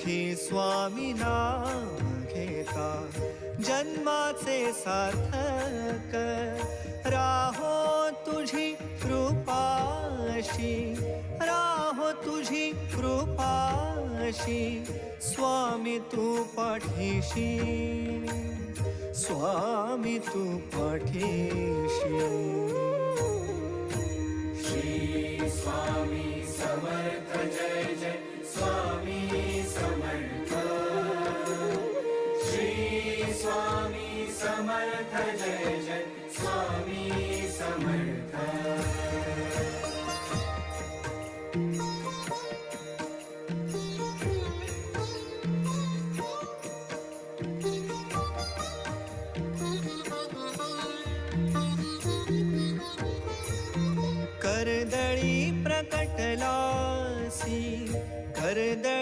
तुझी स्वामी नाम घेता जन्माचे सार्थक राहो तुझी कृपाशी राहो तुझी कृपाशी स्वामी तू पाठीशी स्वामी तू पाठीशी श्री स्वामी समर्थ जय जय स्वामी समर्थ श्री स्वामी समर्थ जय जय स्वामी समर्थ कर्दळी प्रकटलासी कर्दळी